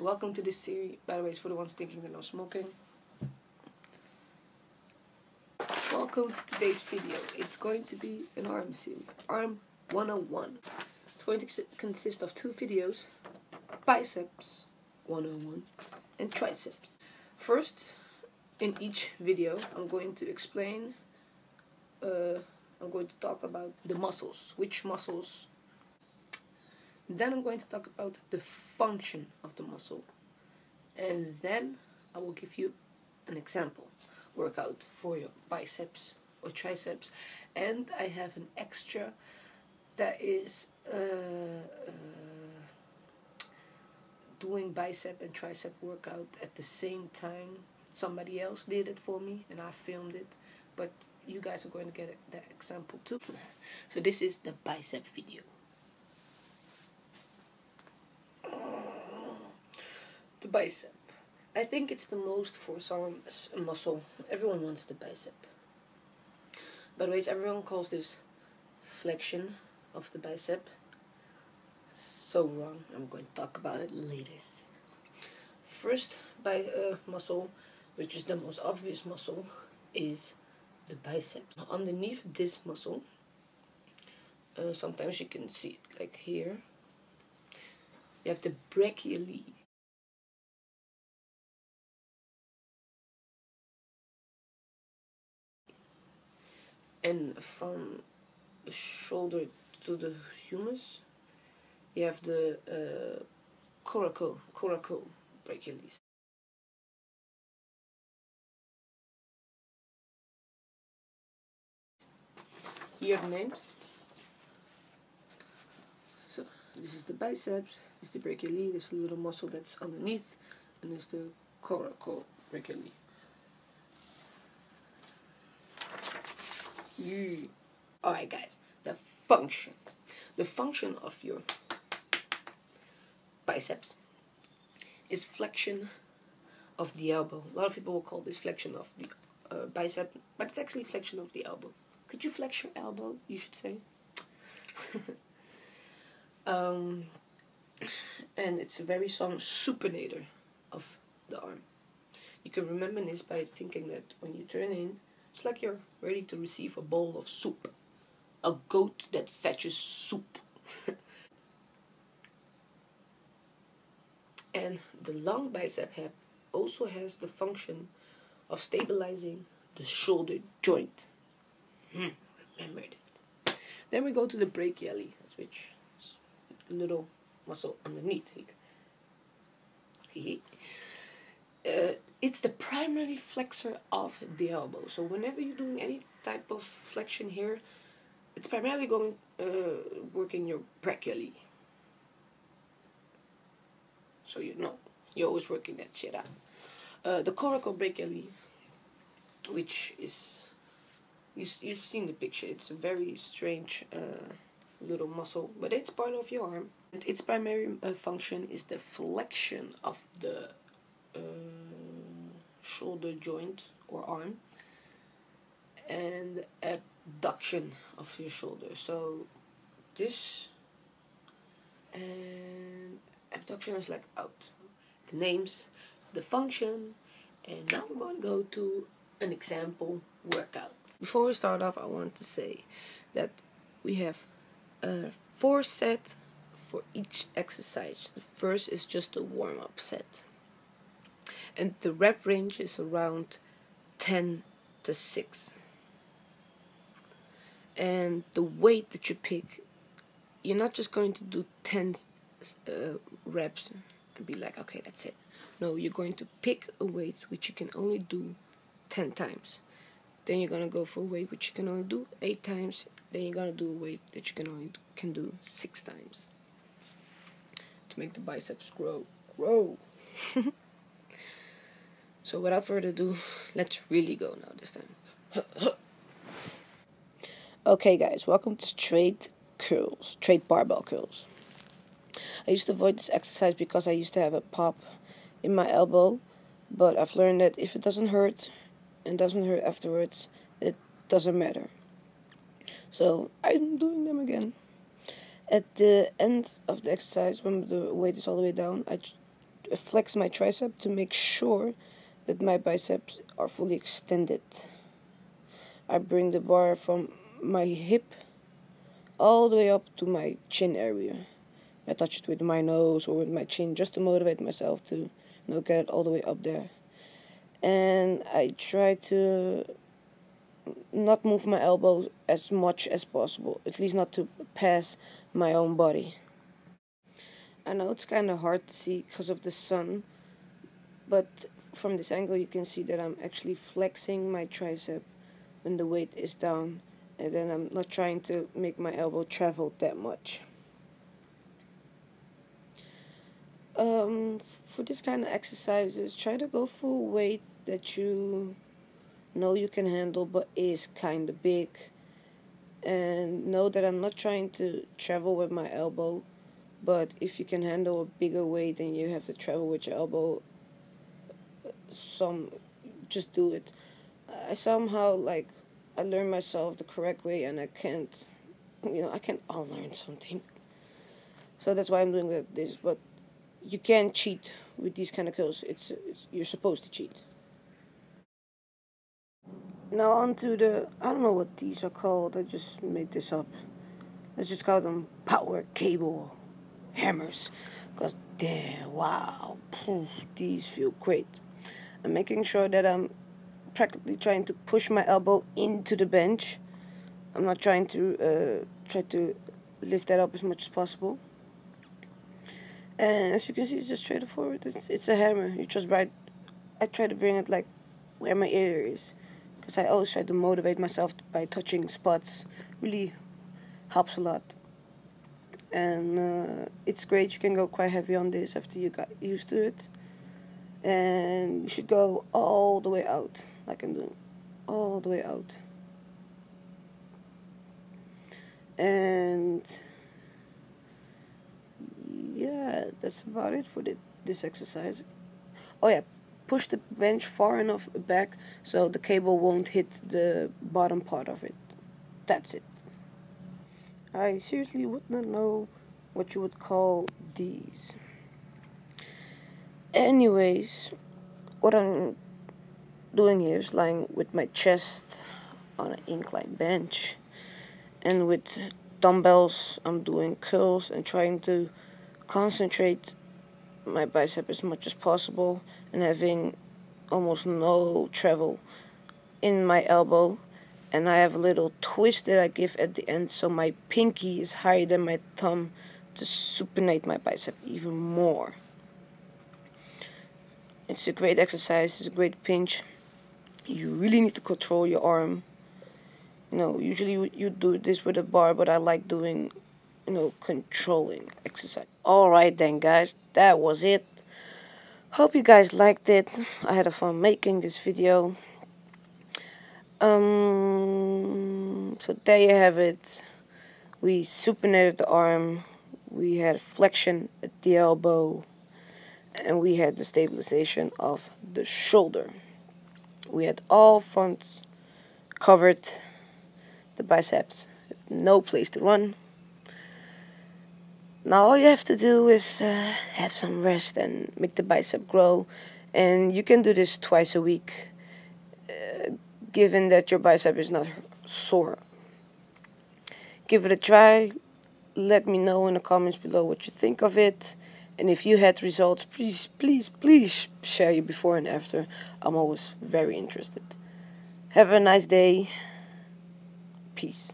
Welcome to this series. By the way, it's for the ones thinking that I'm smoking. Welcome to today's video. It's going to be an arm series, Arm 101. It's going to consist of two videos, Biceps 101 and Triceps. First, in each video, I'm going to explain, I'm going to talk about the muscles, which muscles. Then I'm going to talk about the function of the muscle. And then I will give you an example workout for your biceps or triceps. And I have an extra that is doing bicep and tricep workout at the same time. Somebody else did it for me and I filmed it. But you guys are going to get that example too. So this is the bicep video. The bicep. I think it's the most for some muscle. Everyone wants the bicep. By the way, everyone calls this flexion of the bicep. So wrong. I'm going to talk about it later. First, muscle, which is the most obvious muscle, is the biceps. Underneath this muscle, sometimes you can see it like here. You have the brachially. And from the shoulder to the humerus, you have the coraco brachialis. Here are the names. So this is the biceps, this is the brachialis, this is the little muscle that's underneath, and this is the coraco brachialis. Alright guys, the function. The function of your biceps is flexion of the elbow. A lot of people will call this flexion of the bicep, but it's actually flexion of the elbow. Could you flex your elbow, you should say? And it's a very strong supinator of the arm. You can remember this by thinking that when you turn in, it's like you're ready to receive a bowl of soup. A goat that fetches soup. And the long bicep also has the function of stabilizing the shoulder joint. Remember that. Then we go to the brachialis, which is a little muscle underneath here. It's the primary flexor of the elbow. So whenever you're doing any type of flexion here, it's primarily going working your brachialis. So you know, you're always working that shit out. The coracobrachialis, which is, you've seen the picture. It's a very strange little muscle, but it's part of your arm. And its primary function is the flexion of the shoulder joint or arm and abduction of your shoulder. So this and abduction is like out. The names, the function, and now we're going to go to an example workout. Before we start off, I want to say that we have 4 sets for each exercise. The first is just a warm-up set. And the rep range is around 10 to 6. And the weight that you pick, you're not just going to do 10 reps and be like, okay, that's it. No, you're going to pick a weight which you can only do 10 times. Then you're going to go for a weight which you can only do 8 times. Then you're going to do a weight that you can do 6 times. To make the biceps grow. So without further ado, let's really go now this time. Okay guys, welcome to straight barbell curls. I used to avoid this exercise because I used to have a pop in my elbow, but I've learned that if it doesn't hurt and doesn't hurt afterwards, it doesn't matter. So I'm doing them again. At the end of the exercise, when the weight is all the way down, I flex my tricep to make sure that my biceps are fully extended. I bring the bar from my hip all the way up to my chin area. I touch it with my nose or with my chin just to motivate myself to get it all the way up there. And I try to not move my elbows as much as possible, at least not to pass my own body. I know it's kind of hard to see because of the sun, but from this angle you can see that I'm actually flexing my tricep when the weight is down, and then I'm not trying to make my elbow travel that much. For this kind of exercises, try to go for a weight that you know you can handle but is kind of big, and know that I'm not trying to travel with my elbow, but if you can handle a bigger weight and you have to travel with your elbow, just do it. I somehow I learned myself the correct way, and I can't unlearn something. So that's why I'm doing this. But you can't cheat with these kind of kills. You're supposed to cheat. Now on to I don't know what these are called. I just made this up. Let's just call them power cable hammers. Because damn, wow, these feel great. I'm making sure that I'm practically trying to push my elbow into the bench. I'm not trying to try to lift that up as much as possible. And as you can see, it's just straightforward. It's a hammer. You just I try to bring it like where my ear is, because I always try to motivate myself by touching spots. Really helps a lot. And it's great. You can go quite heavy on this after you got used to it. And you should go all the way out, like I'm doing, all the way out. And yeah, that's about it for this exercise. Oh yeah, push the bench far enough back so the cable won't hit the bottom part of it. That's it. I seriously would not know what you would call these. Anyways, what I'm doing here is lying with my chest on an incline bench, and with dumbbells I'm doing curls and trying to concentrate my bicep as much as possible, and having almost no travel in my elbow. And I have a little twist that I give at the end, so my pinky is higher than my thumb to supinate my bicep even more. It's a great exercise, it's a great pinch. You really need to control your arm. Usually you do this with a bar, but I like doing, controlling exercise. Alright then guys, that was it. Hope you guys liked it. I had a fun making this video. So there you have it. We supinated the arm, we had flexion at the elbow, and we had the stabilization of the shoulder. We had all fronts covered, the biceps, no place to run. Now all you have to do is have some rest and make the bicep grow, and you can do this twice a week, given that your bicep is not sore. Give it a try. Let me know in the comments below what you think of it. And if you had results, please share your before and after. I'm always very interested. Have a nice day. Peace.